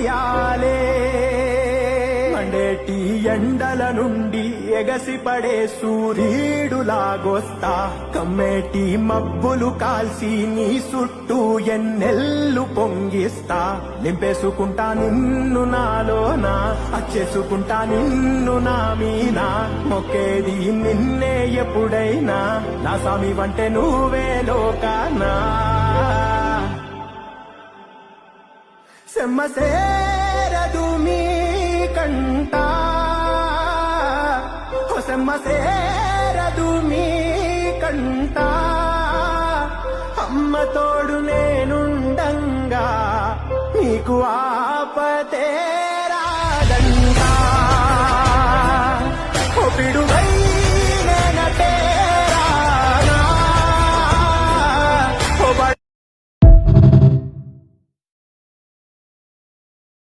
చెయ్యాలే మండేటి ఎండల నుండి ఎగసిపడే సూర్యుడులాగొస్తా కమ్మేటి మబ్బులు కాల్సి నీ చుట్టూ ఎన్నెల్లు పొంగిస్తా నింపేసుకుంటా నిన్ను నాలోనా అచ్చేసుకుంటా నిన్ను నా మీనా మొక్కేది నిన్నే ఎప్పుడైనా నా స్వామి వంటే నువ్వే లోకానా సెమ్మసేరదు మీ కంట సెమ్మసేరదు మీ కంట అమ్మ తోడు నేనుండంగా నీకు ఆపతే